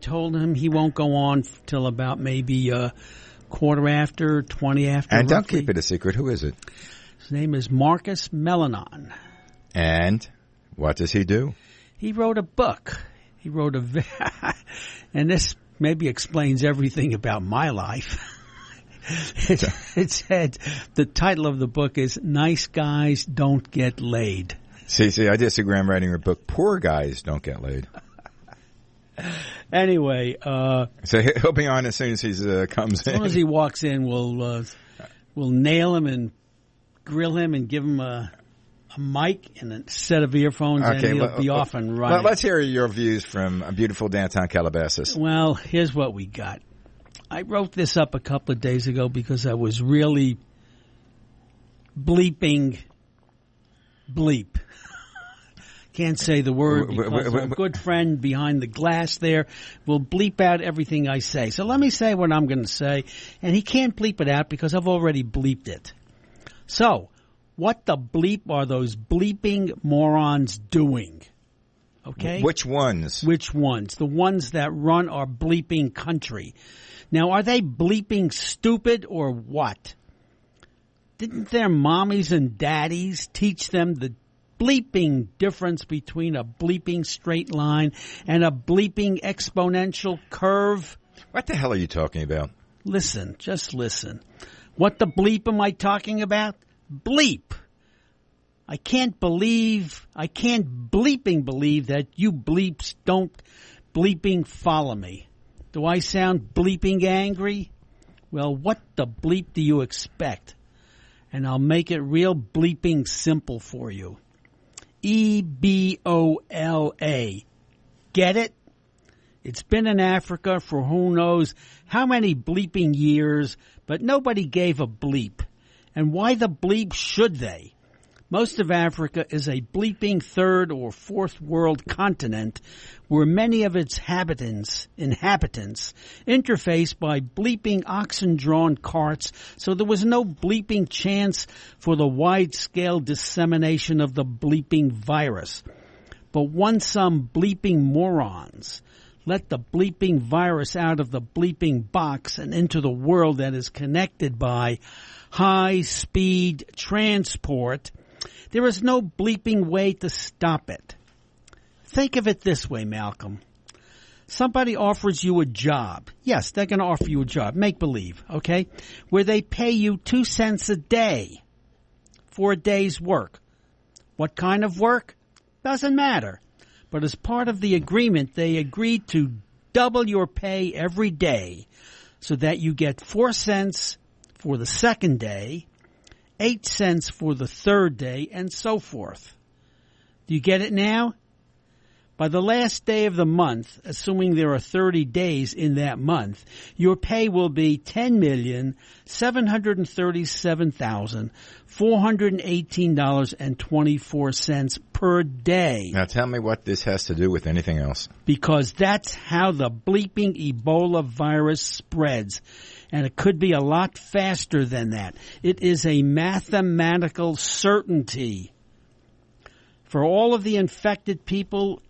told him he won't go on till about maybe quarter after, 20 after. And roughly. don't keep it a secret. Who is it? His name is Marcus Meleton. And what does he do? He wrote a book. He wrote and this maybe explains everything about my life. It said the title of the book is "Nice Guys Don't Get Laid." See, I disagree. I'm writing a book. Poor guys don't get laid. Anyway, so he'll be on as soon as he comes in. As soon as he walks in, we'll nail him and grill him and give him a mic and a set of earphones, and he'll be off and running. Let's hear your views from beautiful downtown Calabasas. Well, here's what we got. I wrote this up a couple of days ago because I was really bleep. Can't say the word because our good friend behind the glass there will bleep out everything I say. So let me say what I'm going to say, and he can't bleep it out because I've already bleeped it. So, what the bleep are those bleeping morons doing? Okay? Which ones? Which ones? The ones that run our bleeping country. Now, are they bleeping stupid or what? Didn't their mommies and daddies teach them the bleeping difference between a bleeping straight line and a bleeping exponential curve? What the hell are you talking about? Listen, just listen. What the bleep am I talking about? Bleep. I can't bleeping believe that you bleeps don't bleeping follow me. Do I sound bleeping angry? Well, what the bleep do you expect? And I'll make it real bleeping simple for you. Ebola. Get it? It's been in Africa for who knows how many bleeping years, but nobody gave a bleep. And why the bleep should they? Most of Africa is a bleeping third or fourth world continent where many of its inhabitants interface by bleeping oxen-drawn carts, so there was no bleeping chance for the wide-scale dissemination of the bleeping virus. But once some bleeping morons let the bleeping virus out of the bleeping box and into the world that is connected by high-speed transport, there is no bleeping way to stop it. Think of it this way, Malcolm. Somebody offers you a job. Yes, they're going to offer you a job. Make believe, okay? Where they pay you 2 cents a day for a day's work. What kind of work? Doesn't matter. But as part of the agreement, they agreed to double your pay every day so that you get 4 cents for the second day, 8 cents for the third day, and so forth. Do you get it now? By the last day of the month, assuming there are 30 days in that month, your pay will be $10,737,418.24 per day. Now tell me what this has to do with anything else. Because that's how the bleeping Ebola virus spreads. And it could be a lot faster than that. It is a mathematical certainty. For all of the infected people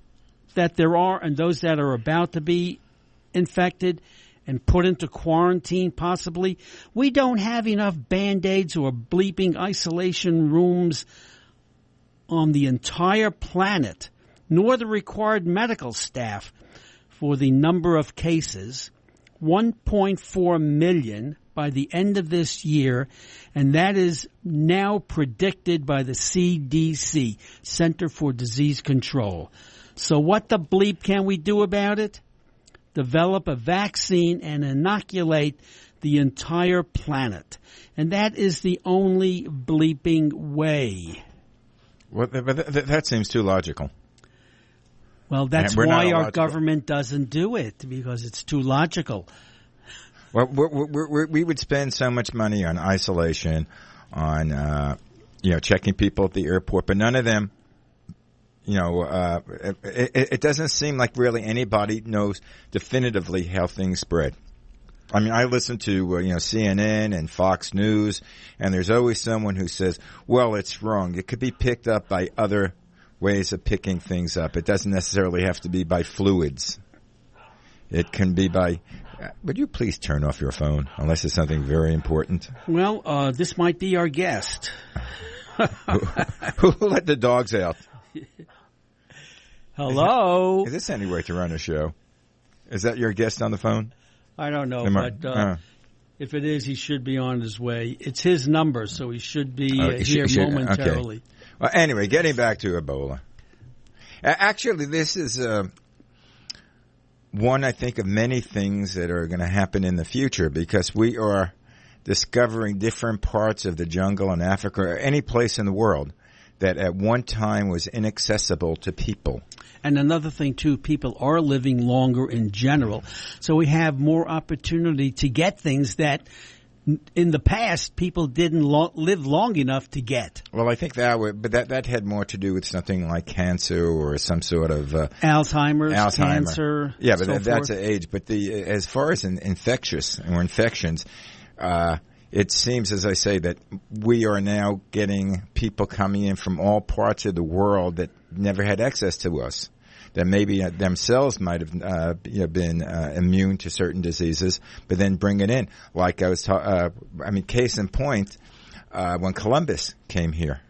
that there are and those that are about to be infected and put into quarantine possibly, we don't have enough Band-Aids or bleeping isolation rooms on the entire planet, nor the required medical staff for the number of cases. 1.4 million by the end of this year, and that is now predicted by the CDC, Center for Disease Control. So what the bleep can we do about it? Develop a vaccine and inoculate the entire planet. And that is the only bleeping way. Well, that seems too logical. Well, that's why our government doesn't do it, because it's too logical. Well, we would spend so much money on isolation, on checking people at the airport, but none of them, it doesn't seem like really anybody knows definitively how things spread. I mean, I listen to CNN and Fox News, and there's always someone who says, "Well, it's wrong. It could be picked up by other ways of picking things up. It doesn't necessarily have to be by fluids." It can be by... would you please turn off your phone, unless it's something very important? Well, this might be our guest. Who let the dogs out? Hello? Is this any way to run a show? Is that your guest on the phone? I don't know, but if it is, he should be on his way. It's his number, so he should be here momentarily. Okay. Well, anyway, getting back to Ebola. Actually, this is one, I think, of many things that are going to happen in the future, because we are discovering different parts of the jungle in Africa or any place in the world that at one time was inaccessible to people. And another thing, too, people are living longer in general. So we have more opportunity to get things that in the past people didn't live long enough to get. Well, I think that had more to do with something like cancer or some sort of Alzheimer's, cancer. Yeah, but that's an age. But as far as infections, it seems, as I say, that we are now getting people coming in from all parts of the world that never had access to us, that maybe themselves might have been immune to certain diseases, but then bring it in. Like I was case in point, when Columbus came here,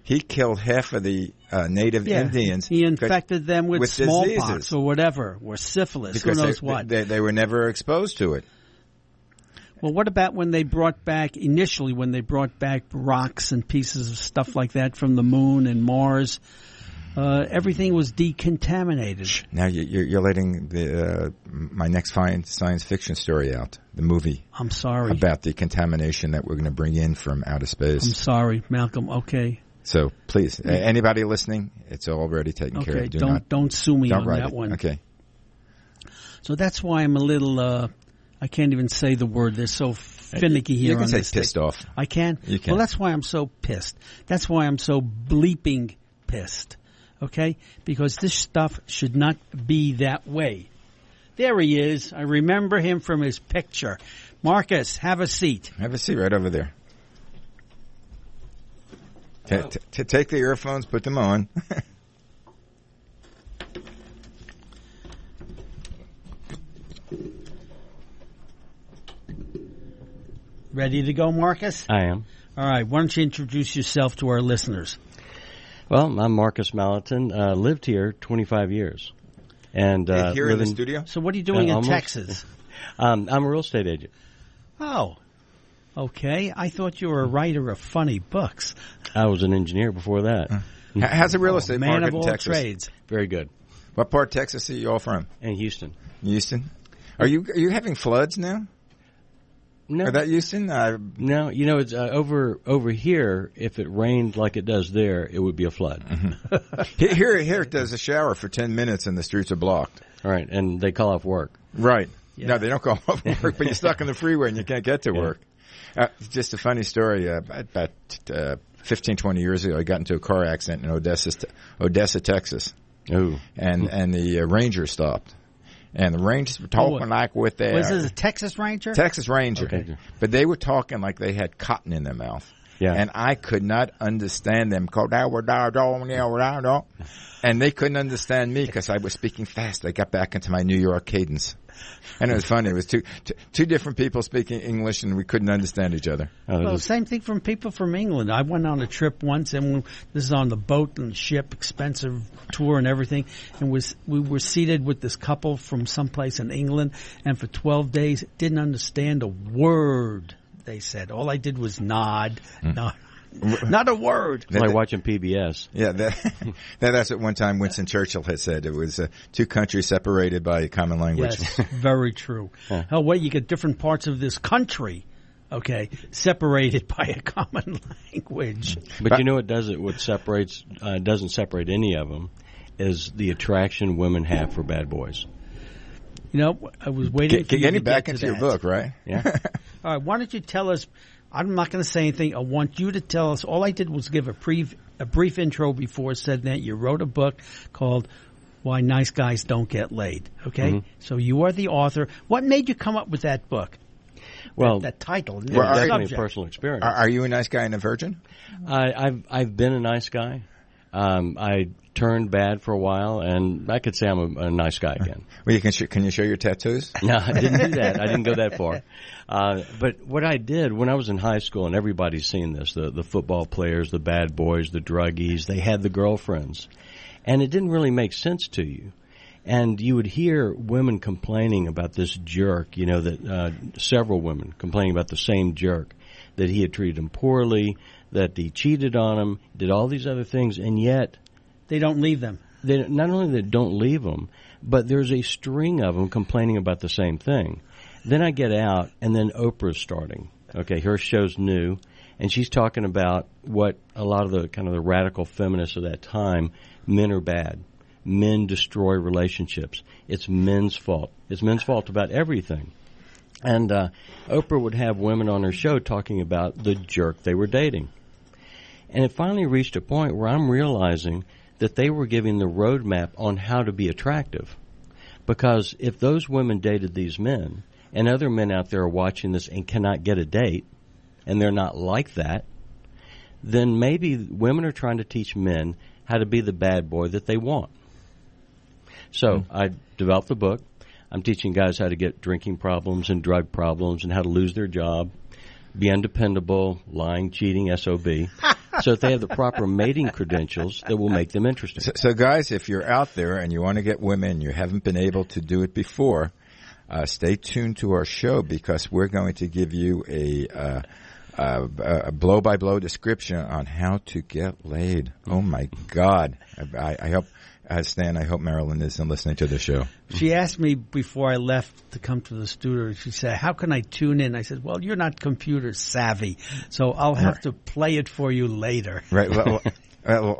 he killed half of the native Indians. He infected them with smallpox diseases. Or whatever, or syphilis, because who knows what. They were never exposed to it. Well, what about when they brought back rocks and pieces of stuff like that from the moon and Mars? Everything was decontaminated. Now you're letting my next science fiction story out, the movie. I'm sorry. About the contamination that we're going to bring in from outer space. I'm sorry, Malcolm. Okay. So please, anybody listening, it's already taken care of. Don't sue me on that one. Okay. So that's why I'm a little. I can't even say the word. They're so finicky here. You can on say this pissed thing. off. I can? You can. Well, that's why I'm so pissed. That's why I'm so bleeping pissed. Okay? Because this stuff should not be that way. There he is. I remember him from his picture. Marcus, have a seat. Have a seat right over there. Take the earphones, put them on. Ready to go, Marcus? I am. All right. Why don't you introduce yourself to our listeners? Well, I'm Marcus Meleton. Lived here 25 years. And here in the studio? So what are you doing in Texas? I'm a real estate agent. Oh, okay. I thought you were a writer of funny books. I was an engineer before that. How's the real estate man market of all in Texas? Trades. Very good. What part of Texas are you all from? In Houston. Houston? Are you having floods now? No. Are that Houston? No. It's over here. If it rained like it does there, it would be a flood. Mm-hmm. Here it does a shower for 10 minutes and the streets are blocked. All right, and they call off work. Right. Yeah. No, they don't call off work, but you're stuck on the freeway and you can't get to work. Just a funny story. About 15, 20 years ago, I got into a car accident in Odessa, Texas. Ooh. And the ranger stopped. And the Rangers were talking like with their... Was this a Texas Ranger? Texas Ranger. Okay. But they were talking like they had cotton in their mouth. Yeah. And I could not understand them. And they couldn't understand me because I was speaking fast. I got back into my New York cadence. And it was funny. It was two different people speaking English, and we couldn't understand each other. Well, same thing from people from England. I went on a trip once, and this is on the boat and ship, expensive tour and everything, and we were seated with this couple from someplace in England, and for 12 days didn't understand a word they said. All I did was nod. Not a word. It's like watching PBS. Yeah, that's what one time Winston Churchill had said. It was two countries separated by a common language. Yes, very true. Oh, well, you get different parts of this country, okay, separated by a common language. But you know what does it? What separates doesn't separate any of them is the attraction women have for bad boys. You know, I was waiting for you getting to back get into to your that. book, right? Yeah. All right, why don't you tell us? I'm not going to say anything. I want you to tell us. All I did was give a brief intro before, said that you wrote a book called Why Nice Guys Don't Get Laid. Okay? Mm-hmm. So you are the author. What made you come up with that book? Well, that title. Well, that definitely subject. a personal experience. Are you a nice guy and a virgin? I've been a nice guy. I turned bad for a while, and I could say I'm a nice guy again. Well, can you show your tattoos? No, I didn't do that. I didn't go that far. But what I did when I was in high school, and everybody's seen this, the football players, the bad boys, the druggies, they had the girlfriends. And it didn't really make sense to you. And you would hear women complaining about this jerk, that several women complaining about the same jerk, that he had treated them poorly, that he cheated on them, did all these other things, and yet they don't leave them. They not only they don't leave them, but there's a string of them complaining about the same thing. Then I get out, and then Oprah's starting. Okay, her show's new, and she's talking about what a lot of the kind of the radical feminists of that time, men are bad. Men destroy relationships. It's men's fault. It's men's fault about everything. And Oprah would have women on her show talking about the jerk they were dating. And it finally reached a point where I'm realizing that they were giving the roadmap on how to be attractive. Because if those women dated these men, and other men out there are watching this and cannot get a date, and they're not like that, then maybe women are trying to teach men how to be the bad boy that they want. So I developed the book. I'm teaching guys how to get drinking problems and drug problems and how to lose their job, be undependable, lying, cheating, SOB, so that they have the proper mating credentials that will make them interesting. So guys, if you're out there and you want to get women and you haven't been able to do it before, stay tuned to our show because we're going to give you a blow-by-blow description on how to get laid. Oh, my God. I hope... Stan, I hope Marilyn isn't listening to the show. She asked me before I left to come to the studio, she said, how can I tune in? I said, well, you're not computer savvy, so I'll have to play it for you later. Right. Well,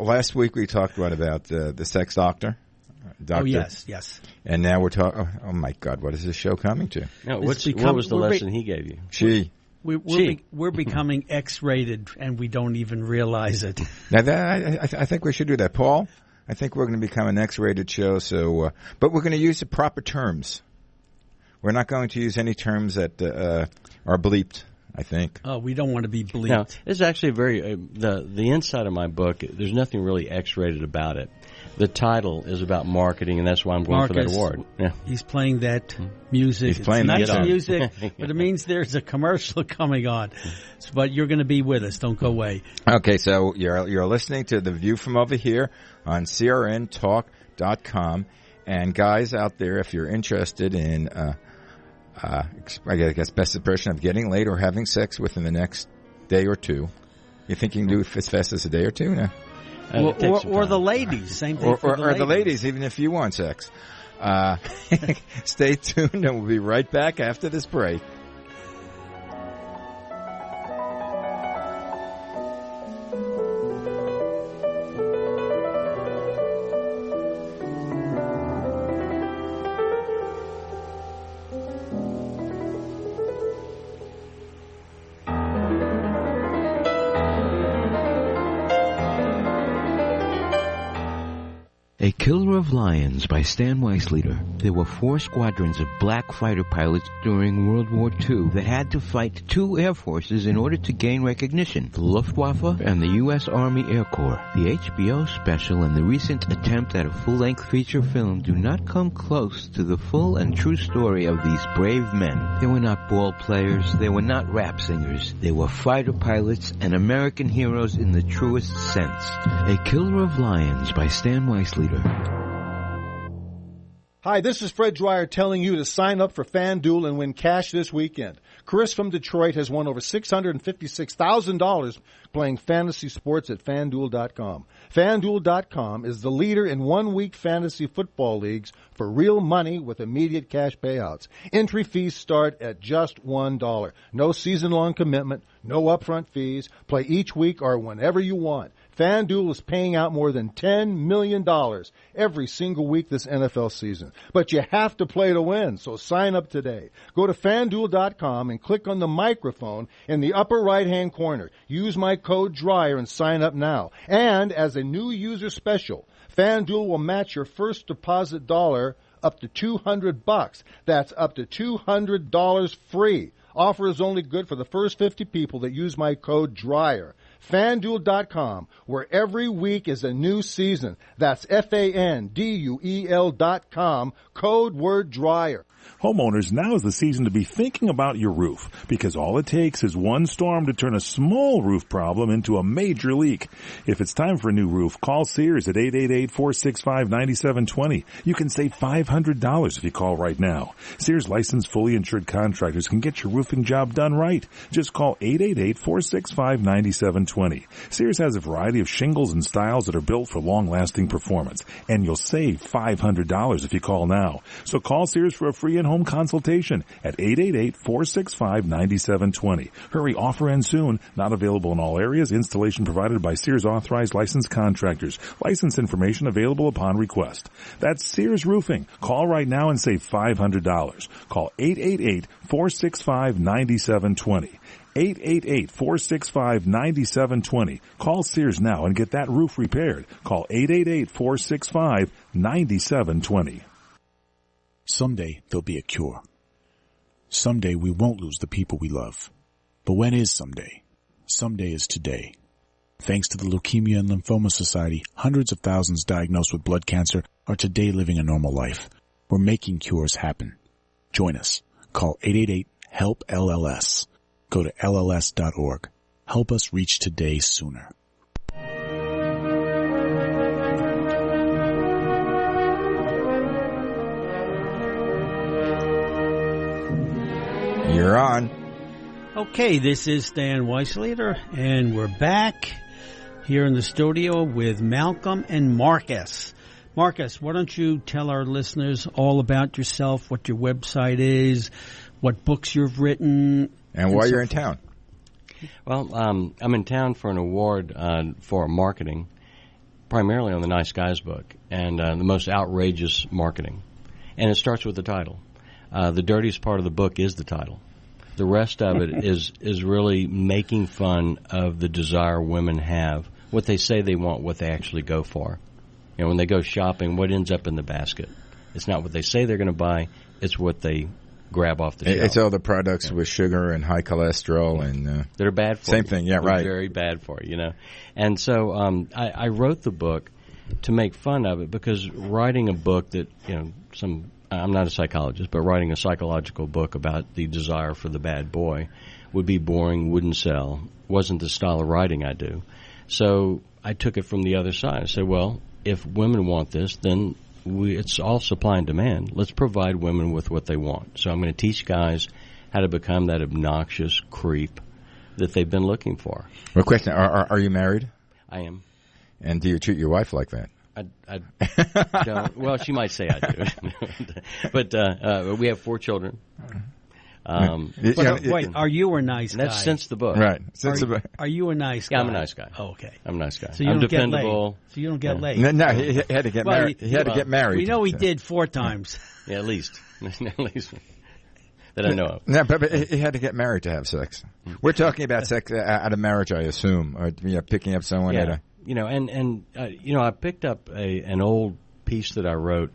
last week we talked about the sex doctor. Oh, yes. And now we're talking, oh, my God, what is this show coming to? No, what was the lesson he gave you? We're becoming X-rated, and we don't even realize it. Now, I think we should do that. Paul? I think we're going to become an X-rated show, so but we're going to use the proper terms. We're not going to use any terms that are bleeped, I think. Oh, we don't want to be bleeped. No, it's actually very the inside of my book. There's nothing really X-rated about it. The title is about marketing, and that's why I'm going for that award. Yeah. He's playing that music. He's playing nice music, but it means there's a commercial coming on. But you're going to be with us. Don't go away. Okay, so you're listening to The View from Over Here on crntalk.com. And guys out there, if you're interested in, I guess, best impression of getting laid or having sex within the next day or two, you think you can do it as fast as a day or two? No? Or the ladies, same thing for the ladies. Or the ladies, even if you want sex. Stay tuned, and we'll be right back after this break. A Killer of Lions by Stan Weisleder. There were 4 squadrons of black fighter pilots during World War II that had to fight 2 air forces in order to gain recognition, the Luftwaffe and the U.S. Army Air Corps. The HBO special and the recent attempt at a full-length feature film do not come close to the full and true story of these brave men. They were not ball players, they were not rap singers, they were fighter pilots and American heroes in the truest sense. A Killer of Lions by Stan Weisleder. Hi, this is Fred Dwyer telling you to sign up for FanDuel and win cash this weekend. Chris from Detroit has won over $656,000 playing fantasy sports at FanDuel.com. FanDuel.com is the leader in one-week fantasy football leagues for real money with immediate cash payouts. Entry fees start at just $1. No season-long commitment, no upfront fees. Play each week or whenever you want. FanDuel is paying out more than $10 million every single week this NFL season. But you have to play to win, so sign up today. Go to FanDuel.com and click on the microphone in the upper right-hand corner. Use my code DRYER and sign up now. And as a new user special, FanDuel will match your first deposit dollar up to $200. That's up to $200 free. Offer is only good for the first 50 people that use my code DRYER. FanDuel.com, where every week is a new season. That's FanDuel.com, code word dryer. Homeowners, now is the season to be thinking about your roof, because all it takes is one storm to turn a small roof problem into a major leak. If it's time for a new roof, call Sears at 888-465-9720. You can save $500 if you call right now. Sears licensed fully insured contractors can get your roofing job done right. Just call 888-465-9720. Sears has a variety of shingles and styles that are built for long-lasting performance, and you'll save $500 if you call now. So call Sears for a free in-home consultation at 888-465-9720. Hurry, offer ends soon. Not available in all areas. Installation provided by Sears authorized licensed contractors. License information available upon request. That's Sears Roofing. Call right now and save $500. Call 888-465-9720. 888-465-9720. Call Sears now and get that roof repaired. Call 888-465-9720. Someday there'll be a cure. Someday we won't lose the people we love. But when is someday? Someday is today. Thanks to the Leukemia and Lymphoma Society, hundreds of thousands diagnosed with blood cancer are today living a normal life. We're making cures happen. Join us. Call 888-HELP-LLS. Go to LLS.org. Help us reach today sooner. You're on. Okay, this is Stan Weisleder, and we're back here in the studio with Malcolm and Marcus. Marcus, why don't you tell our listeners all about yourself, what your website is, what books you've written, and why you're in town. Well, I'm in town for an award for marketing, primarily on the Nice Guys book, and the most outrageous marketing. And it starts with the title. The dirtiest part of the book is the title. The rest of it is really making fun of the desire women have, what they say they want, what they actually go for. You know, when they go shopping, what ends up in the basket? It's not what they say they're going to buy, it's what they grab off the shelf. It's all the products with sugar and high cholesterol and that are bad for you. Same thing, yeah, They're right. Very bad for you, you know. And so I wrote the book to make fun of it, because writing a book that, you know, I'm not a psychologist, but writing a psychological book about the desire for the bad boy would be boring, wouldn't sell, wasn't the style of writing I do. So I took it from the other side. I said, well, if women want this, then it's all supply and demand. Let's provide women with what they want. So I'm going to teach guys how to become that obnoxious creep that they've been looking for. Well, question, are you married? I am. And do you treat your wife like that? I don't. Well, she might say I do. But we have 4 children. Wait, are you a nice guy? That's since the book. Right. Are you a nice guy? Yeah, I'm a nice guy. Oh, okay. I'm a nice guy. So you I'm don't dependable. Get laid. So you don't get laid. No, he had to get married. He had to get married. We know he did 4 times. Yeah, at least. At least. That I know of. No, but he had to get married to have sex. We're talking about sex out of marriage, I assume, or picking up someone at a... You know, and I picked up an old piece that I wrote,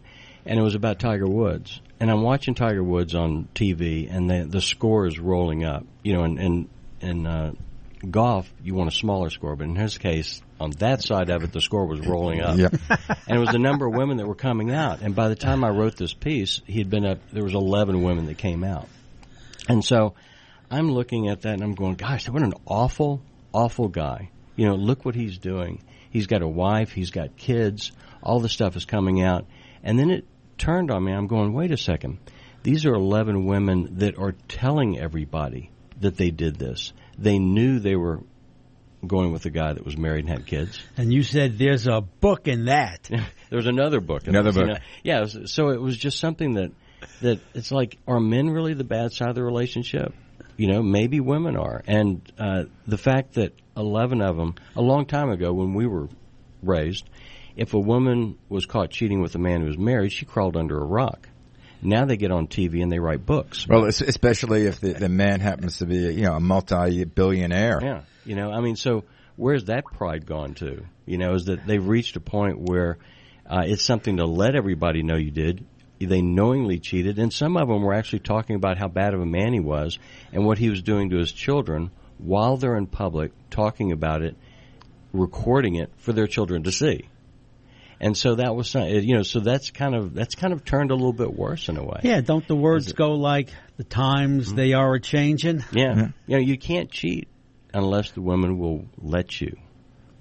and it was about Tiger Woods. And I'm watching Tiger Woods on TV, and the score is rolling up. You know, in golf, you want a smaller score, but in his case, on that side of it, the score was rolling up. Yep. And it was the number of women that were coming out. And by the time I wrote this piece, there was 11 women that came out. And so I'm looking at that, and I'm going, gosh, what an awful, awful guy. You know, look what he's doing. He's got a wife. He's got kids. All the stuff is coming out. And then it turned on me. I'm going, wait a second. These are 11 women that are telling everybody that they did this. They knew they were going with a guy that was married and had kids. And you said there's a book in that. There was another book. Another book. You know? Yeah, so it was just something that it's like, are men really the bad side of the relationship? You know, maybe women are. And the fact that 11 of them, a long time ago when we were raised, if a woman was caught cheating with a man who was married, she crawled under a rock. Now they get on TV and they write books. Well, especially if the man happens to be, a multi-billionaire. Yeah. You know, I mean, so where's that pride gone to? You know, is that they've reached a point where it's something to let everybody know you did. They knowingly cheated, and some of them were actually talking about how bad of a man he was and what he was doing to his children while they're in public talking about it, recording it for their children to see. And so that was, so that's kind of turned a little bit worse in a way. Yeah, don't the words go like the times they are a-changing? Yeah. You can't cheat unless the woman will let you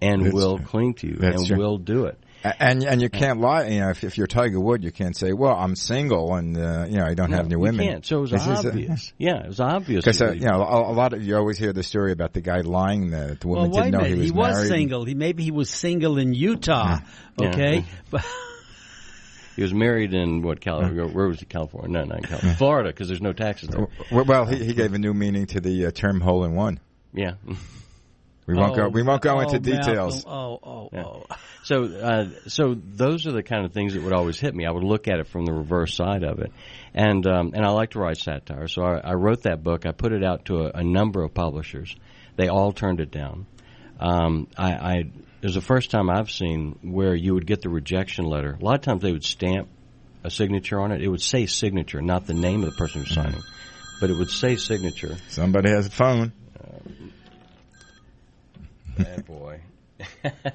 and will cling to you and will do it. And you can't lie. If you're Tiger Woods, you can't say, "Well, I'm single and I don't have any women." You can't. So it was obvious. It was obvious. Because a lot of you always hear the story about the guy lying that the woman didn't know he was married. He was single. Maybe he was single in Utah. Okay, but he was married in California? Where was he? California? No, not in California. Florida, because there's no taxes there. Well, he gave a new meaning to the term "hole in one." Yeah. We won't go into details. So those are the kind of things that would always hit me. I would look at it from the reverse side of it, and I like to write satire. So I wrote that book. I put it out to a number of publishers. They all turned it down. It was the first time I've seen where you would get the rejection letter. A lot of times they would stamp a signature on it. It would say signature, not the name of the person who's signing, but it would say signature. Somebody has a phone. Bad boy.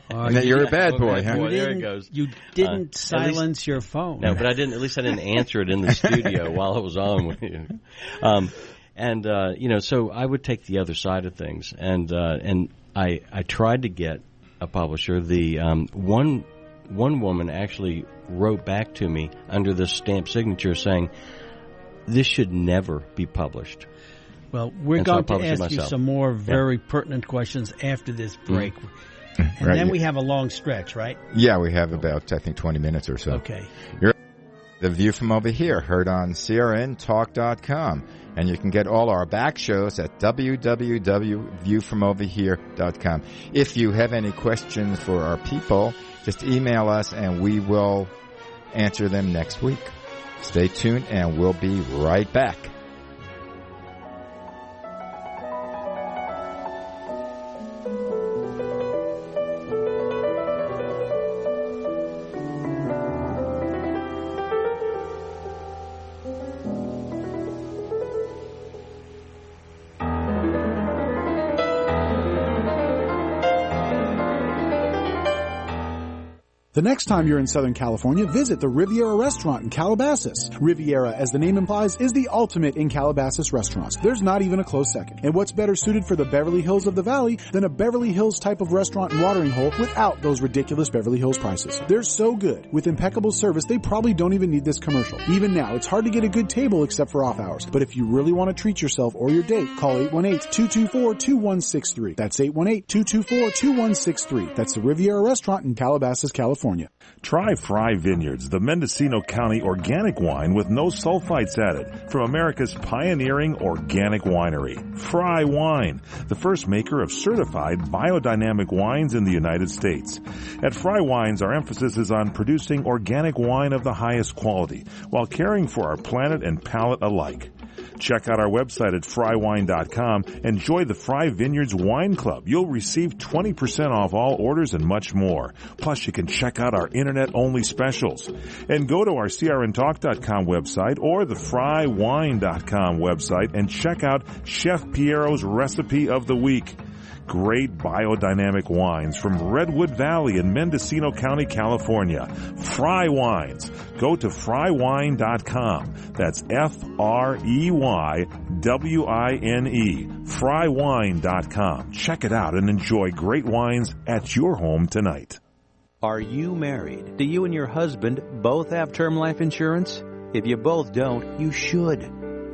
You're a bad boy, huh? There it goes. You didn't silence your phone. No, but I didn't. At least I didn't answer it in the studio while I was on with you. So I would take the other side of things, and I tried to get a publisher. The one woman actually wrote back to me under this stamped signature saying, "This should never be published." Well, we're going to ask you some more very pertinent questions after this break. And then we have a long stretch, right? Yeah, we have about, I think, 20 minutes or so. Okay. You're The View from Over Here, heard on crntalk.com. And you can get all our back shows at www.viewfromoverhere.com. If you have any questions for our people, just email us and we will answer them next week. Stay tuned and we'll be right back. The next time you're in Southern California, visit the Riviera Restaurant in Calabasas. Riviera, as the name implies, is the ultimate in Calabasas restaurants. There's not even a close second. And what's better suited for the Beverly Hills of the Valley than a Beverly Hills type of restaurant and watering hole without those ridiculous Beverly Hills prices? They're so good. With impeccable service, they probably don't even need this commercial. Even now, it's hard to get a good table except for off hours. But if you really want to treat yourself or your date, call 818-224-2163. That's 818-224-2163. That's the Riviera Restaurant in Calabasas, California. Try Fry Vineyards, the Mendocino County organic wine with no sulfites added from America's pioneering organic winery. Fry Wine, the first maker of certified biodynamic wines in the United States. At Fry Wines, our emphasis is on producing organic wine of the highest quality while caring for our planet and palate alike. Check out our website at frywine.com and join the Fry Vineyards Wine Club. You'll receive 20% off all orders and much more. Plus, you can check out our internet-only specials. And go to our crntalk.com website or the frywine.com website and check out Chef Piero's Recipe of the Week. Great biodynamic wines from Redwood Valley in Mendocino County, California. Fry Wines. Go to frywine.com. That's FREYWINE. Frywine.com. Check it out and enjoy great wines at your home tonight. Are you married? Do you and your husband both have term life insurance? If you both don't, you should.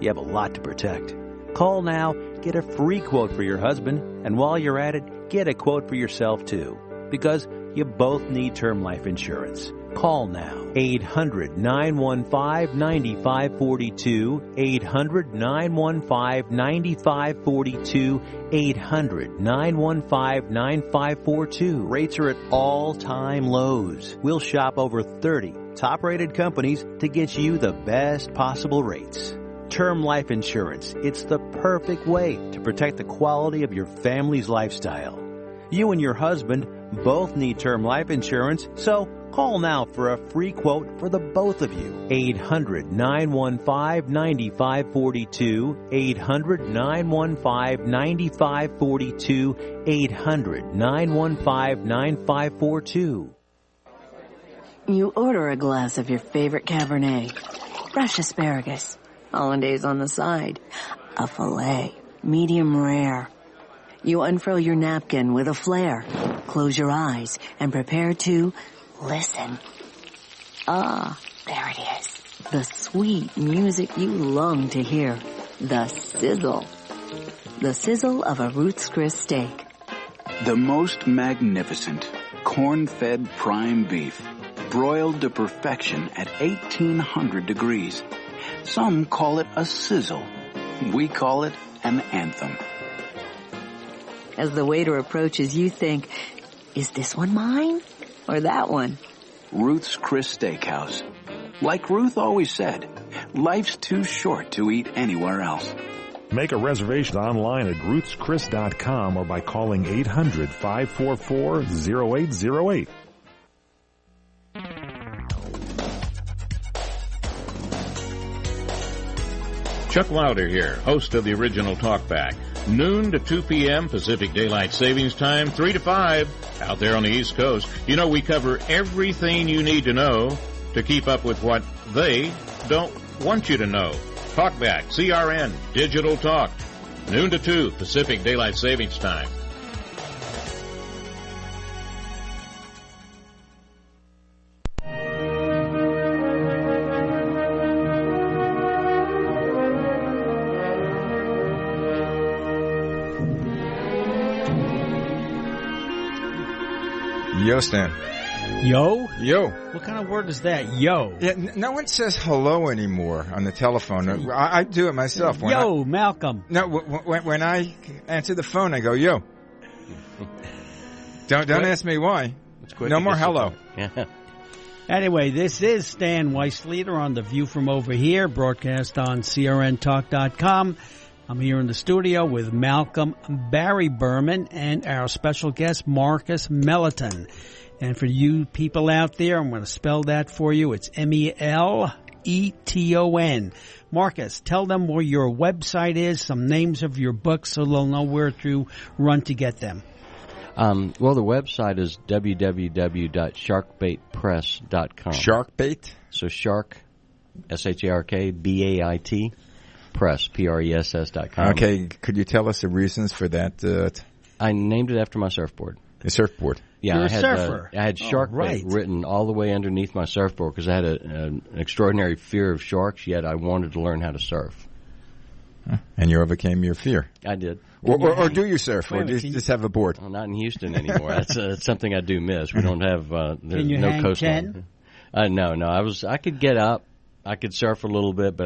You have a lot to protect. Call now, get a free quote for your husband, and while you're at it, get a quote for yourself too. Because you both need term life insurance. Call now. 800-915-9542. 800-915-9542. 800-915-9542. Rates are at all-time lows. We'll shop over 30 top-rated companies to get you the best possible rates. Term life insurance. It's the perfect way to protect the quality of your family's lifestyle. You and your husband both need term life insurance, so Call now for a free quote for the both of you. 800-915-9542. 800-915-9542. 800-915-9542. You order a glass of your favorite Cabernet, fresh asparagus, hollandaise on the side, a filet, medium rare. You unfurl your napkin with a flair, close your eyes, and prepare to listen. Ah, there it is. The sweet music you long to hear. The sizzle. The sizzle of a Ruth's Chris steak. The most magnificent corn-fed prime beef, broiled to perfection at 1800 degrees. Some call it a sizzle. We call it an anthem. As the waiter approaches, you think, is this one mine or that one? Ruth's Chris Steakhouse. Like Ruth always said, life's too short to eat anywhere else. Make a reservation online at ruthschris.com or by calling 800-544-0808. Chuck Wilder here, host of the original Talkback. Noon to 2 p.m. Pacific Daylight Savings Time, 3 to 5, out there on the East Coast. You know, we cover everything you need to know to keep up with what they don't want you to know. Talkback, CRN, Digital Talk, noon to 2 Pacific Daylight Savings Time. Yo, Stan. Yo? Yo. What kind of word is that, yo? Yeah, no one says hello anymore on the telephone. I do it myself. Yo, Malcolm. No, when I answer the phone, I go, yo. Don't ask me why. No more hello. Yeah. Anyway, this is Stan Weisleder on The View from Over Here, broadcast on crntalk.com. I'm here in the studio with Malcolm Barry Burman and our special guest, Marcus Meleton. And for you people out there, I'm going to spell that for you. It's Meleton. Marcus, tell them where your website is, some names of your books so they'll know where to run to get them. Well, the website is www.sharkbaitpress.com. Sharkbait? So shark, SHARK, Press, PRESS.com. Okay, could you tell us the reasons for that? I named it after my surfboard. The surfboard. Yeah, You're I had, a surfer. I had shark bait written all the way underneath my surfboard because I had an extraordinary fear of sharks, yet I wanted to learn how to surf. And you overcame your fear. I did. Or do you surf, or do you just have a board? Well, not in Houston anymore. That's something I do miss. We don't have there's you no hang coastline. No. I could get up. I could surf a little bit, but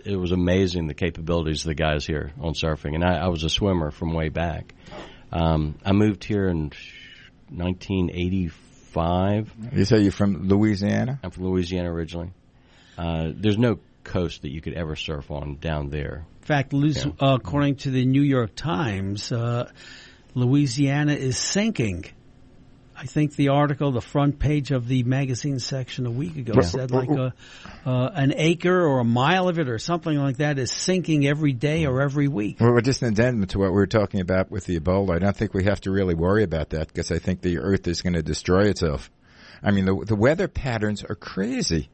it was amazing the capabilities of the guys here on surfing. And I was a swimmer from way back. I moved here in 1985. You say you're from Louisiana? I'm from Louisiana originally. There's no coast that you could ever surf on down there. In fact, according to the New York Times, Louisiana is sinking. I think the article, the front page of the magazine section a week ago said like an acre or a mile of it or something like that is sinking every day or every week. Well, just an addendum to what we were talking about with the Ebola. I don't think we have to really worry about that because I think the Earth is going to destroy itself. I mean, the weather patterns are crazy.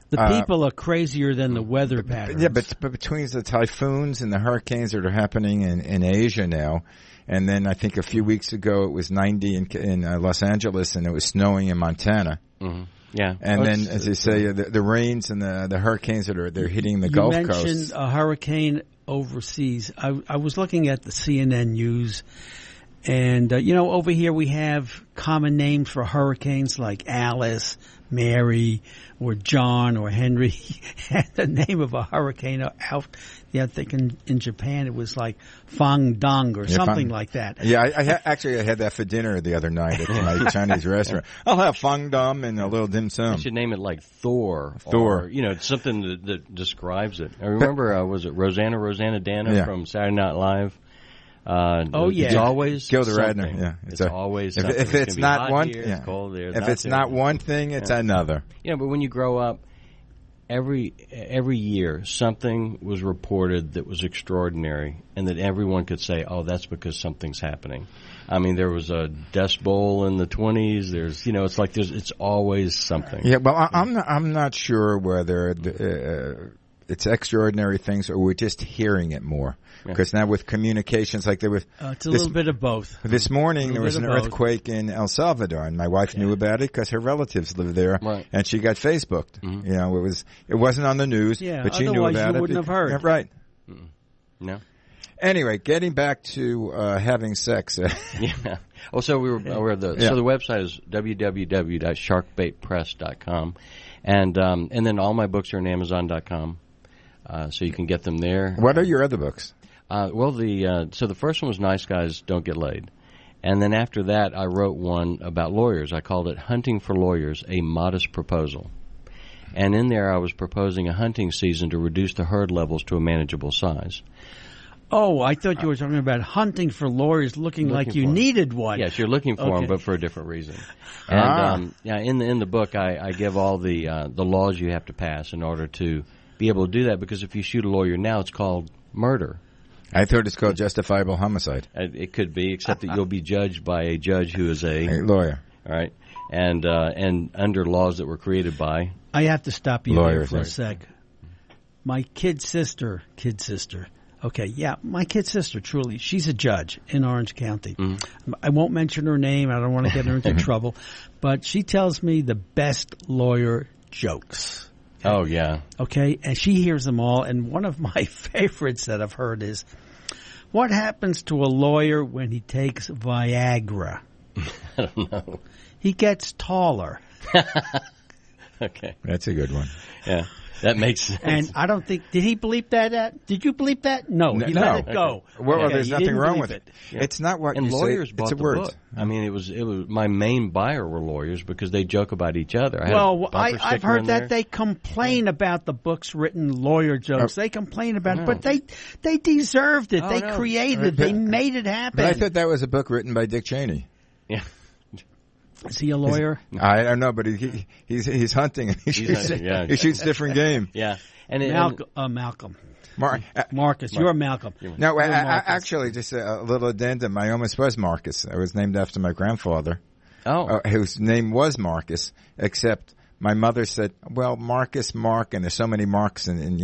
The people are crazier than the weather patterns. Yeah, but between the typhoons and the hurricanes that are happening in Asia now, and then I think a few weeks ago it was 90 in Los Angeles and it was snowing in Montana. Mm-hmm. Yeah. And then, as you say, the rains and the hurricanes they're hitting the Gulf Coast. You mentioned a hurricane overseas. I was looking at the CNN news, and, over here we have common names for hurricanes like Alice, Mary, or John, or Henry. And the name of a hurricane out, I think in Japan it was like Fang Dong or something like that. Yeah, I had that for dinner the other night at my Chinese restaurant. I'll have Fang Dong and a little dim sum. You should name it like Thor. Or, something that describes it. I remember, was it Rosanna Dana from Saturday Night Live? It's always Gilda something. Radner. Yeah, it's always something. If it's not one, it's cold here, if it's not one thing, it's another. Yeah, but when you grow up, every year something was reported that was extraordinary, and that everyone could say, "Oh, that's because something's happening." I mean, there was a Dust Bowl in the 20s. There's, it's like it's always something. Yeah, well, I'm not sure whether it's extraordinary things or we're just hearing it more. Because now with communications, like there was... it's a little bit of both. This morning there was an earthquake in El Salvador, and my wife knew about it because her relatives live there, and she got Facebooked. Mm-hmm. It wasn't on the news, but she knew about it. Otherwise you wouldn't have heard. Right. Mm-mm. No. Anyway, getting back to having sex. Yeah. Oh, so so the website is www.sharkbaitpress.com, and then all my books are on Amazon.com, so you can get them there. What are your other books? So the first one was Nice Guys Don't Get Laid, and then after that I wrote one about lawyers. I called it Hunting for Lawyers: A Modest Proposal, and in there I was proposing a hunting season to reduce the herd levels to a manageable size. Oh, I thought you were talking about hunting for lawyers looking like you needed one. Yes, you're looking for them, but for a different reason. And in the book, I give all the laws you have to pass in order to be able to do that, because if you shoot a lawyer now, it's called murder. I thought it's called justifiable homicide. It could be, except that you'll be judged by a judge who is a lawyer. All right, and under laws that were created by... I have to stop you lawyers, there for a sec. My kid sister... Okay, yeah, my kid sister, truly, she's a judge in Orange County. Mm-hmm. I won't mention her name. I don't want to get her into trouble. But she tells me the best lawyer jokes. Oh, yeah. Okay, and she hears them all. And one of my favorites that I've heard is, what happens to a lawyer when he takes Viagra? I don't know. He gets taller. Okay. That's a good one. Yeah. That makes sense. And I don't think, did he bleep that out? Did you bleep that? No, he let it go. Well, there's nothing wrong with it. Yeah. It's not what and you lawyers say. bought it's a the word. book. I mean, it was my main buyer were lawyers because they joke about each other. I've heard that they complain about the books written lawyer jokes. They complain about it, but they deserved it. They created it. They made it happen. But I thought that was a book written by Dick Cheney. Yeah. Is he a lawyer? I don't know, but he's hunting. He shoots different game. Yeah. And Malcolm. Marcus. You're Malcolm. No, actually, just a little addendum. I almost was Marcus. I was named after my grandfather. Oh. Whose name was Marcus, except my mother said, well, Marcus, Mark, and there's so many Marks, and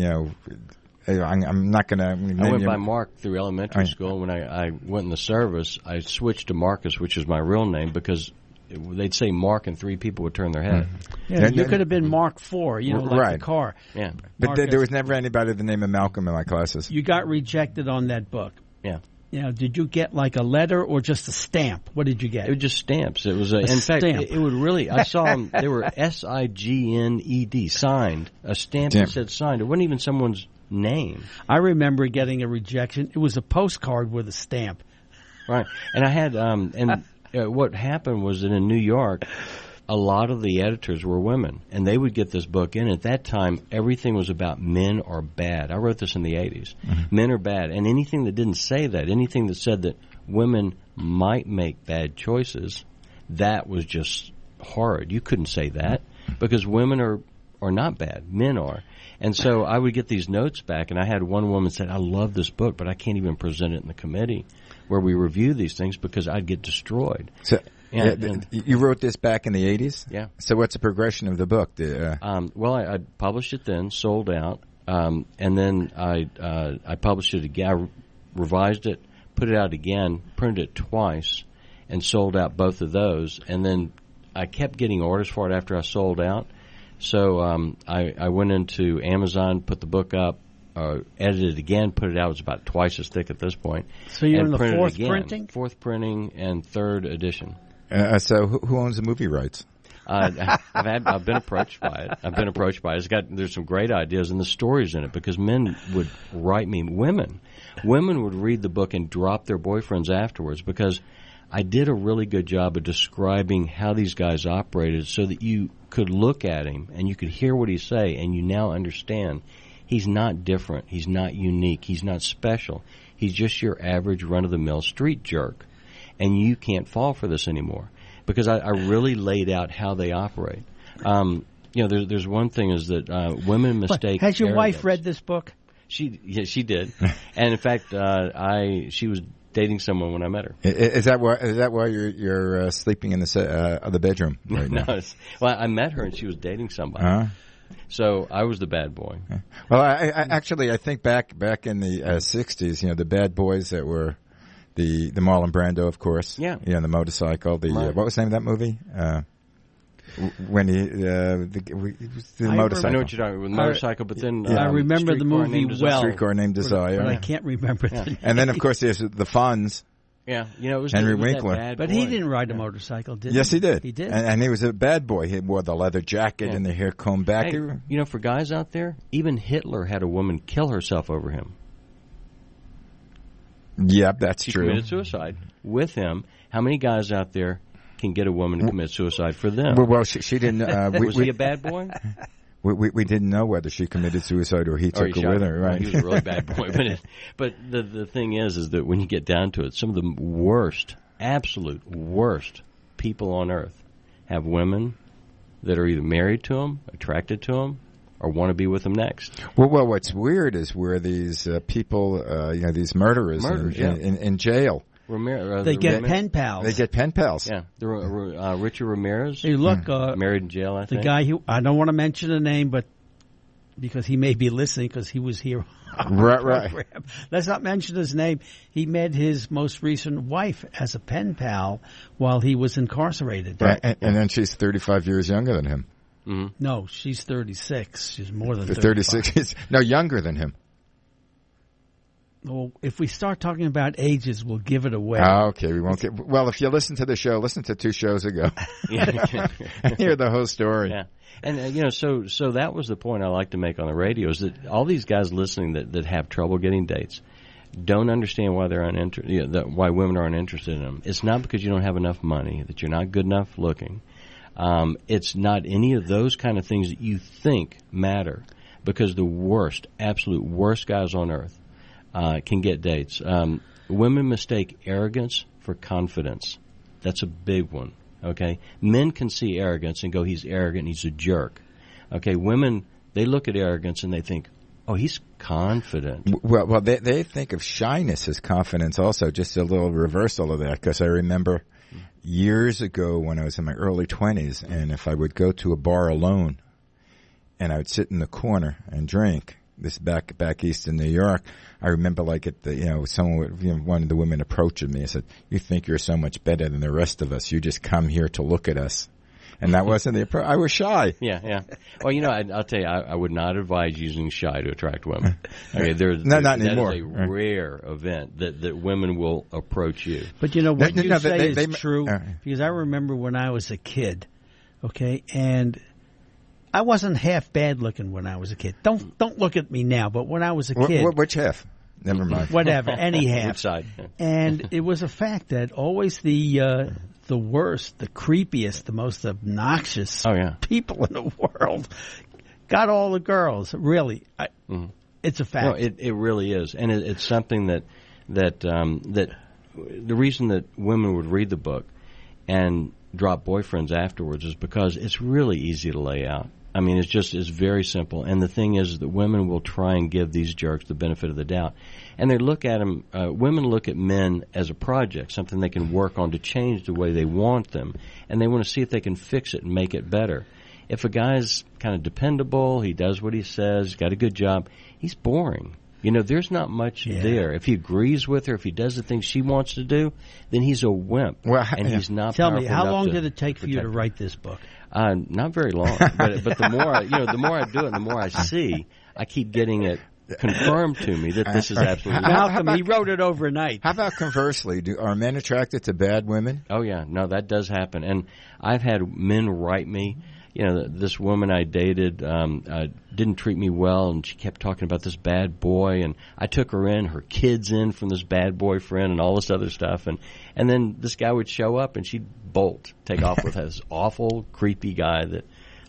I'm not going to... I went by Mark through elementary school. When I went in the service, I switched to Marcus, which is my real name, because they'd say Mark and three people would turn their head. Yeah, you could have been Mark IV, like the car. Yeah. But there was never anybody with the name of Malcolm in my classes. You got rejected on that book. Yeah. Did you get like a letter or just a stamp? What did you get? It was just stamps. It was in fact, it would really. I saw them. They were SIGNED, signed. A stamp that said signed. It wasn't even someone's name. I remember getting a rejection. It was a postcard with a stamp. Right, and I had what happened was that in New York, a lot of the editors were women, and they would get this book in. At that time, everything was about men are bad. I wrote this in the 80s. Mm-hmm. Men are bad, and anything that didn't say that, anything that said that women might make bad choices, that was just horrid. You couldn't say that because women are not bad. Men are. And so I would get these notes back, and I had one woman say, I love this book, but I can't even present it in the committee where we review these things because I'd get destroyed. So you wrote this back in the 80s? Yeah. So what's the progression of the book? Well, I published it then, sold out, and then I published it again. I revised it, put it out again, printed it twice, and sold out both of those. And then I kept getting orders for it after I sold out. So I went into Amazon, put the book up, edited it again, put it out. It was about twice as thick at this point. So you're in the fourth printing? Fourth printing and third edition. So who owns the movie rights? I've been approached by it. There's some great ideas and the stories in it because men would write me. Women would read the book and drop their boyfriends afterwards because I did a really good job of describing how these guys operated so that you could look at him and you could hear what he say and you now understand He's not different. He's not unique. He's not special. He's just your average run-of-the-mill street jerk. And you can't fall for this anymore, because I really laid out how they operate. There's one thing is that women mistake. Has your arrogance. wife read this book? She did, and in fact, she was dating someone when I met her. Is that why you're sleeping in the bedroom right now? No, well, I met her and she was dating somebody. So I was the bad boy. Well, I think back in the 60s, the bad boys that were the Marlon Brando, of course. Yeah. The motorcycle. What was the name of that movie? When the motorcycle. I know what you're talking about, with motorcycle, but then I remember the movie well. Streetcar Named Desire. But I can't remember the name. And then, of course, there's the Fonz. Yeah, it was Henry it was Winkler. That bad but boy. he didn't ride a motorcycle, did he? Yes, he did. He did. And he was a bad boy. He wore the leather jacket and the hair combed back. Hey, for guys out there, even Hitler had a woman kill herself over him. Yep, that's She true. committed suicide with him. How many guys out there can get a woman to commit suicide for them? Well, she didn't. Was he a bad boy? We didn't know whether she committed suicide or he took her with her. Right? Well, he was a really bad boy. But the thing is that when you get down to it, some of the worst, absolute worst people on earth have women that are either married to them, attracted to them, or want to be with them next. Well, what's weird is where these people, these murderers in jail. They get pen pals. They get pen pals. Yeah, Richard Ramirez. Hey, look, married in jail. I think the guy who I don't want to mention the name, but because he may be listening, because he was here. Right. Let's not mention his name. He met his most recent wife as a pen pal while he was incarcerated. Right. And then she's 35 years younger than him. Mm-hmm. No, she's 36. She's more than 36. No, younger than him. Well, if we start talking about ages, we'll give it away. Okay, we won't get. Well, if you listen to the show, listen to 2 shows ago, and hear the whole story. Yeah, and so that was the point I like to make on the radio, is that all these guys listening that have trouble getting dates don't understand why they're why women are uninterested in them. It's not because you don't have enough money, that you're not good enough looking. It's not any of those kind of things that you think matter, because the worst, absolute worst guys on earth can get dates. Women mistake arrogance for confidence. That's a big one. Okay, men can see arrogance and go, "He's arrogant. He's a jerk." Okay, women, they look at arrogance and they think, "Oh, he's confident." Well, they think of shyness as confidence. Also, just a little reversal of that, because I remember years ago when I was in my early 20s, and if I would go to a bar alone, and I would sit in the corner and drink. This back east in New York, I remember one of the women approaching me and said, "You think you're so much better than the rest of us. You just come here to look at us." And that wasn't the approach. I was shy. Yeah. Well, I'll tell you, I would not advise using shy to attract women. Okay, not That anymore. is a rare event that women will approach you. But what you say is true, because I remember when I was a kid, okay, and I wasn't half bad looking when I was a kid. Don't look at me now, but when I was a kid. Which half? Never mind. Whatever, any half. Which side? And it was a fact that always the worst, the creepiest, the most obnoxious people in the world got all the girls. Really, it's a fact. No, it really is, and it's something that the reason that women would read the book and drop boyfriends afterwards is because it's really easy to lay out. I mean, it's very simple. And the thing is that women will try and give these jerks the benefit of the doubt. And they look at them, women look at men as a project, something they can work on to change the way they want them. And they want to see if they can fix it and make it better. If a guy's kind of dependable, he does what he says, he's got a good job, he's boring. There's not much there. If he agrees with her, if he does the things she wants to do, then he's a wimp. Well, and he's not Tell powerful me, how enough long to did it take for you to protect her. write this book? Not very long, but the more the more I do it, the more I see, I keep getting it confirmed to me that this is absolutely Malcolm, he wrote it overnight. How about conversely? Are men attracted to bad women? Oh yeah, no, that does happen, and I've had men write me. This woman I dated didn't treat me well, and she kept talking about this bad boy, and I took her in, her kids in from this bad boyfriend and all this other stuff, and then this guy would show up, and she'd bolt, take off with this awful, creepy guy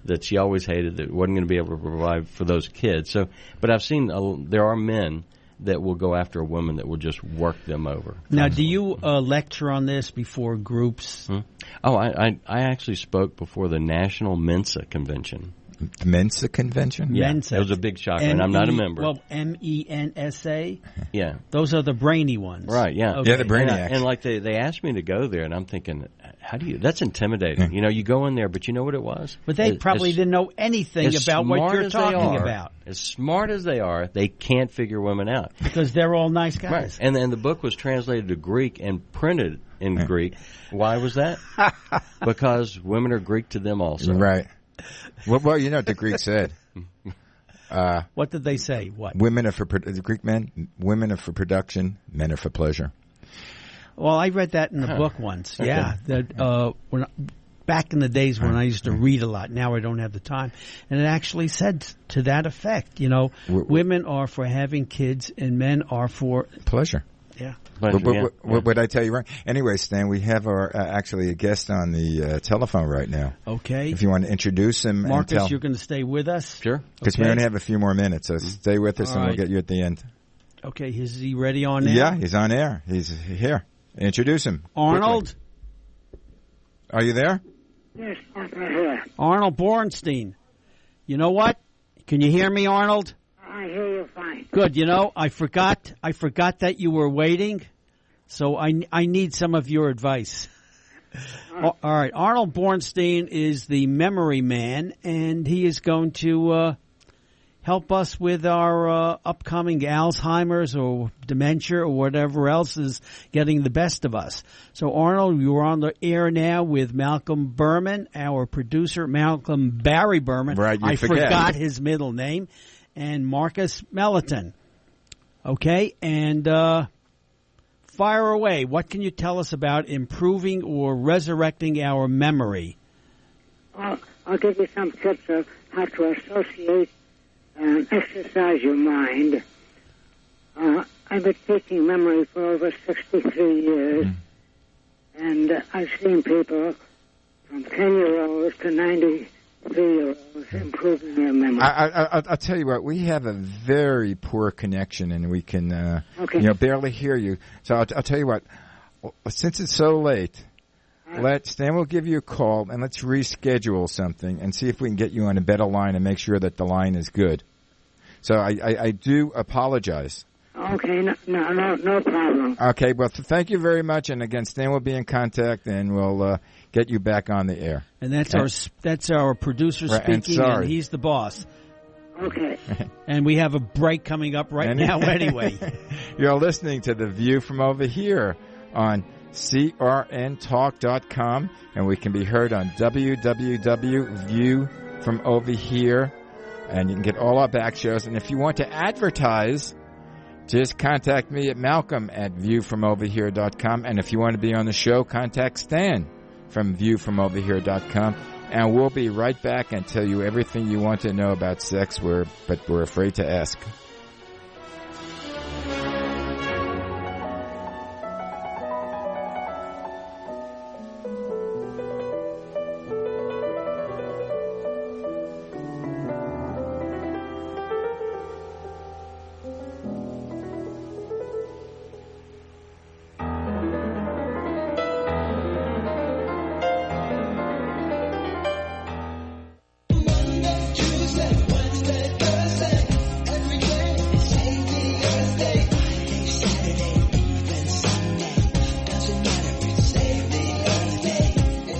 that she always hated, that wasn't going to be able to provide for those kids. So, but I've seen there are men that will go after a woman that will just work them over. Now, do you lecture on this before groups? Oh, I actually spoke before the National Mensa Convention. The Mensa Convention? Yeah, Mensa. it was a big shocker, and I'm not a member. Well, MENSA? Yeah. Those are the brainy ones. Right, yeah. Okay. Yeah, the brainiacs. And like they asked me to go there, and I'm thinking, that's intimidating. You know, you go in there, but you know what it was? But they probably didn't know anything about what you're talking about. As smart as they are, they can't figure women out. Because they're all nice guys. Right. And then the book was translated to Greek and printed in Greek. Why was that? Because women are Greek to them also. Right. Well, you know what the Greeks said. What did they say? What? Women are for the Greek men. Women are for production. Men are for pleasure. Well, I read that in the book once. Okay. Yeah, that back in the days when I used to read a lot. Now I don't have the time, and it actually said to that effect. You know, women are for having kids, and men are for pleasure. Yeah. What I tell you wrong? Anyway, Stan, we have our actually a guest on the telephone right now. Okay. If you want to introduce him, Marcus, you're going to stay with us. Sure. Because we only have a few more minutes, so stay with us, and we'll get you at the end. Okay. Is he ready on air? Yeah, he's on air. He's here. Introduce him. Arnold. Quickly. Are you there? Yes, I'm here. Arnold Bornstein. You know what? Can you hear me, Arnold? I hear you fine. Good. You know, I forgot that you were waiting, so I need some of your advice. All right. Arnold Bornstein is the memory man, and he is going to help us with our upcoming Alzheimer's or dementia or whatever else is getting the best of us. So, Arnold, you're on the air now with Malcolm Burman, our producer, Malcolm Barry Burman. Right, I forgot his middle name. And Marcus Meleton. Okay, and fire away. What can you tell us about improving or resurrecting our memory? Well, I'll give you some tips of how to associate and exercise your mind. I've been teaching memory for over 63 years, and I've seen people from 10-year-olds to 93-year-olds improving their memory. I'll tell you what, we have a very poor connection, and we can barely hear you. So I'll tell you what, since it's so late, Stan will give you a call, and let's reschedule something and see if we can get you on a better line and make sure that the line is good. So I do apologize. Okay, no problem. Okay, well, thank you very much, and again, Stan will be in contact, and we'll get you back on the air. And that's our producer speaking, and he's the boss. Okay. And we have a break coming up right now anyway. You're listening to The View from Over Here on crntalk.com, and we can be heard on www.viewfromoverhere, and you can get all our back shows. And if you want to advertise, just contact me at malcolm@viewfromoverhere.com. And if you want to be on the show, contact Stan from viewfromoverhere.com. And we'll be right back and tell you everything you want to know about sex, but we're afraid to ask.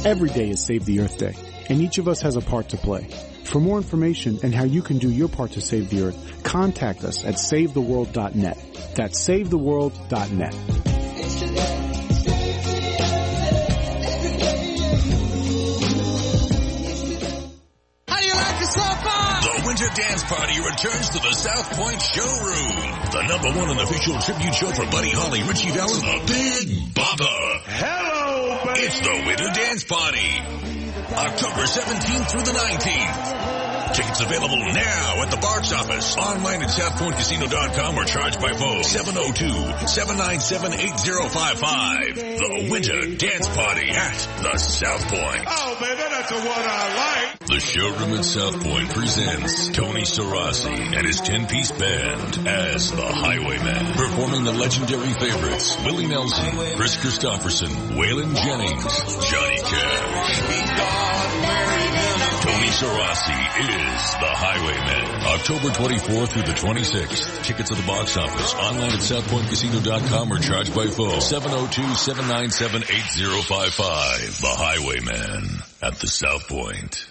Every day is Save the Earth Day, and each of us has a part to play. For more information and how you can do your part to save the Earth, contact us at SaveTheWorld.net. That's SaveTheWorld.net. How do you like the sofa? The Winter Dance Party returns to the South Point Showroom. The #1 unofficial tribute show for Buddy Holly, Richie Valens, the Big Bopper. Hello, buddy. It's the Winter Dance Party. October 17th through the 19th. Tickets available now at the box office, online at SouthPointCasino.com, or charged by phone 702-797-8055. The Winter Dance Party at the South Point. Oh, baby, that's the one I like. The showroom at South Point presents Tony Sarasi and his 10-piece band as the Highwaymen, performing the legendary favorites Willie Nelson, Chris Christopherson, Waylon Jennings, Johnny Cash. Tony Sarasi is the Highwaymen. October 24th through the 26th. Tickets at the box office, online at southpointcasino.com or charged by phone. 702-797-8055. The Highwaymen at the South Point.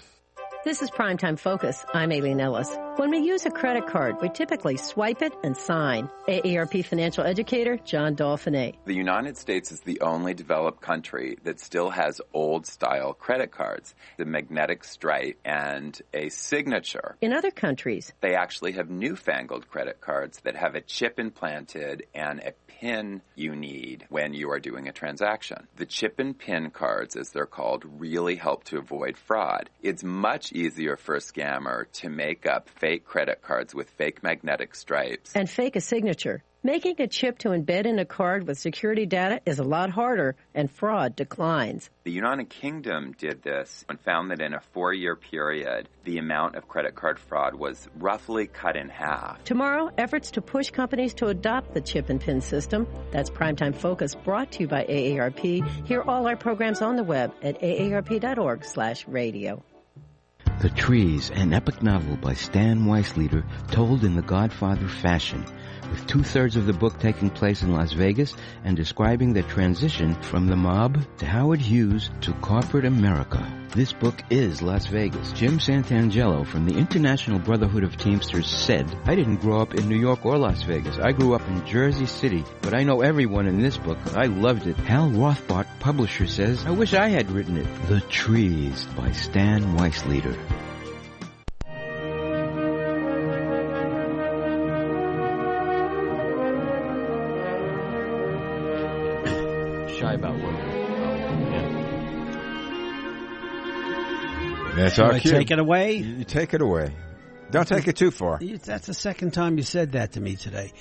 This is Primetime Focus. I'm Aileen Ellis. When we use a credit card, we typically swipe it and sign. AARP financial educator John Dauphiné. The United States is the only developed country that still has old-style credit cards, the magnetic stripe and a signature. In other countries, they actually have newfangled credit cards that have a chip implanted and a PIN you need when you are doing a transaction. The chip and PIN cards, as they're called, really help to avoid fraud. It's much easier for a scammer to make up fake credit cards with fake magnetic stripes and fake a signature. Making a chip to embed in a card with security data is a lot harder, and fraud declines. The United Kingdom did this and found that in a 4-year period, the amount of credit card fraud was roughly cut in half. Tomorrow, efforts to push companies to adopt the chip and PIN system. That's Primetime Focus, brought to you by AARP. Hear all our programs on the web at aarp.org/radio. The Trees, an epic novel by Stan Weisleder, told in the Godfather fashion, with 2/3 of the book taking place in Las Vegas and describing the transition from the mob to Howard Hughes to corporate America. This book is Las Vegas. Jim Santangelo from the International Brotherhood of Teamsters said, "I didn't grow up in New York or Las Vegas. I grew up in Jersey City, but I know everyone in this book. I loved it." Hal Rothbart, publisher, says, "I wish I had written it." The Trees by Stan Weisleder. Shy about women. That's our cue. Take it away? You take it away. Don't take it too far. That's the second time you said that to me today.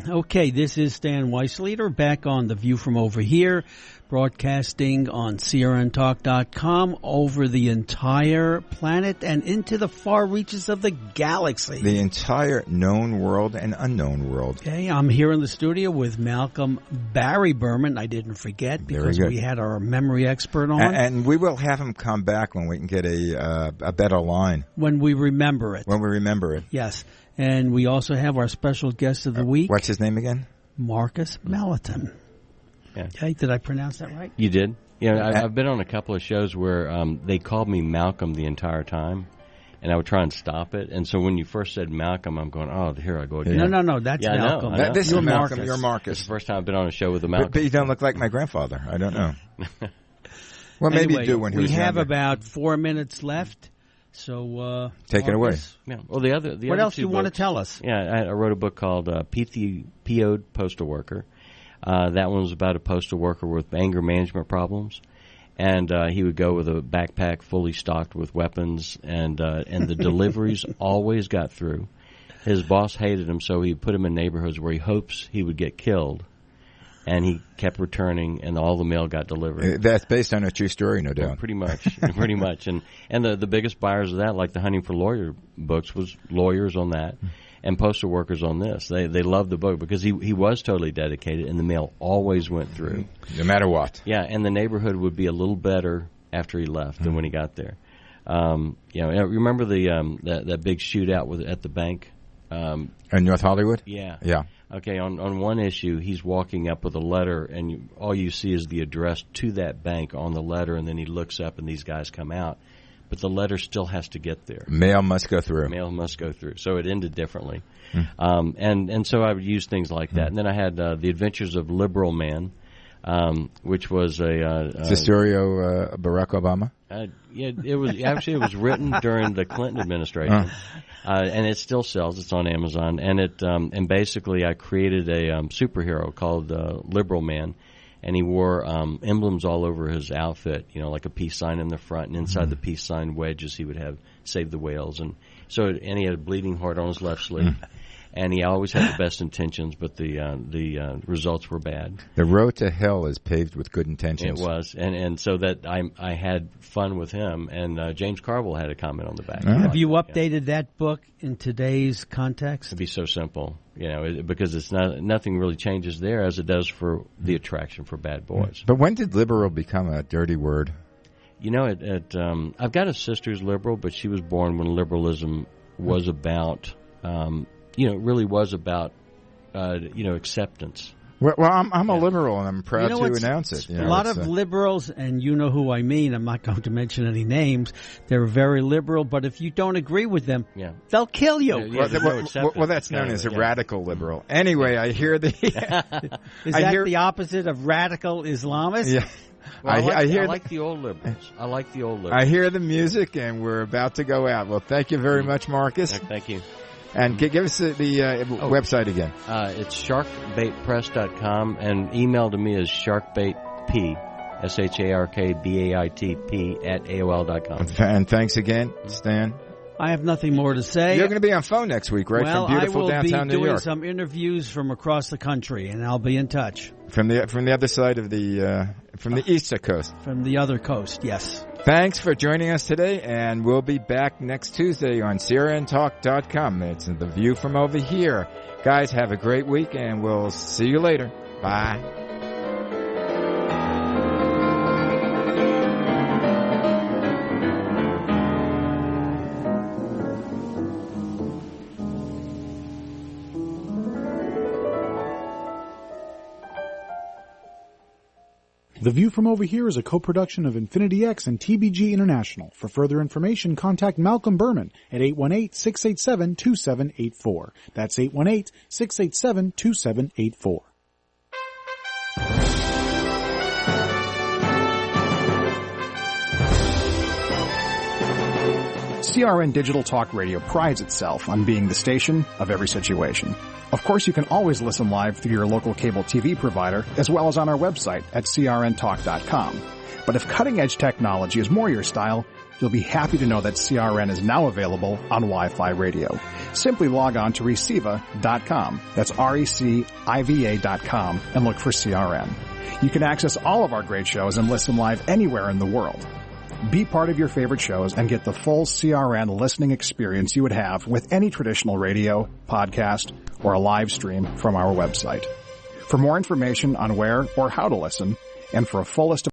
Okay, this is Stan Weisleder back on The View from Over Here, broadcasting on CRNTalk.com over the entire planet and into the far reaches of the galaxy. The entire known world and unknown world. Okay, I'm here in the studio with Malcolm Barry Burman. I didn't forget because we had our memory expert on. And we will have him come back when we can get a better line. When we remember it. When we remember it. Yes. And we also have our special guest of the week. What's his name again? Marcus Meleton. Yeah. Okay, did I pronounce that right? You did. Yeah, I've been on a couple of shows where they called me Malcolm the entire time, and I would try and stop it. And so when you first said Malcolm, I'm going, oh, here I go again. No, that's Malcolm. I know. This is Malcolm. You're Marcus. It's the first time I've been on a show with a Malcolm. But you don't look like my grandfather. I don't know. Well, maybe you do when he was younger. We have about 4 minutes left. So take it away. Yeah. Well, the other what else do you want to tell us? Yeah, I wrote a book called PO'd Postal Worker. That one was about a postal worker with anger management problems, and he would go with a backpack fully stocked with weapons, and the deliveries always got through. His boss hated him, so he put him in neighborhoods where he hopes he would get killed. And he kept returning, and all the mail got delivered. That's based on a true story, no doubt. Well, pretty much, pretty much. And the biggest buyers of that, like the Hunting for Lawyer books, was lawyers on that, and postal workers on this. They loved the book because he was totally dedicated, and the mail always went through, no matter what. Yeah, and the neighborhood would be a little better after he left than when he got there. Remember that big shootout at the bank in North Hollywood? Yeah. Okay, on one issue, he's walking up with a letter, and all you see is the address to that bank on the letter, and then he looks up, and these guys come out. But the letter still has to get there. Mail must go through. Mail must go through. So it ended differently. And so I would use things like that. And then I had The Adventures of Liberal Man, which was Is the story of Barack Obama? It was written during the Clinton administration. And it still sells. It's on Amazon, and basically I created a superhero called Liberal Man, and he wore emblems all over his outfit. Like a peace sign in the front, and inside the peace sign wedges he would have "Save the Whales," and he had a bleeding heart on his left sleeve. And he always had the best intentions, but the results were bad. The road to hell is paved with good intentions. It was, and so that I had fun with him. And James Carville had a comment on the back. Oh. Have you updated that book in today's context? It'd be so simple, because it's nothing really changes there as it does for the attraction for bad boys. But when did liberal become a dirty word? I've got a sister who's liberal, but she was born when liberalism was about. Really was about, acceptance. Well, I'm a liberal, and I'm proud to announce it. A lot of liberals, and you know who I mean. I'm not going to mention any names. They're very liberal, but if you don't agree with them, they'll kill you. Well, that's known as a radical liberal. Anyway, I hear the... Is that the opposite of radical Islamists? Yeah. Well, I like the old liberals. I hear the music, and we're about to go out. Well, thank you very much, Marcus. Thank you. And give us the website again. It's sharkbaitpress.com, and email to me is sharkbaitp, SHARKBAITP @AOL.com. And thanks again, Stan. I have nothing more to say. You're going to be on phone next week, right? Well, from beautiful downtown New York. I will be doing some interviews from across the country, and I'll be in touch. From the other side of from the east coast. From the other coast, yes. Thanks for joining us today, and we'll be back next Tuesday on CRNTalk.com. It's The View from Over Here. Guys, have a great week, and we'll see you later. Bye. The View from Over Here is a co-production of Infinity X and TBG International. For further information, contact Malcolm Burman at 818-687-2784. That's 818-687-2784. CRN Digital Talk Radio prides itself on being the station of every situation. Of course, you can always listen live through your local cable TV provider, as well as on our website at crntalk.com. But if cutting-edge technology is more your style, you'll be happy to know that CRN is now available on Wi-Fi radio. Simply log on to Reciva.com, that's RECIVA.com, and look for CRN. You can access all of our great shows and listen live anywhere in the world. Be part of your favorite shows and get the full CRN listening experience you would have with any traditional radio, podcast, or a live stream from our website. For more information on where or how to listen, and for a full list of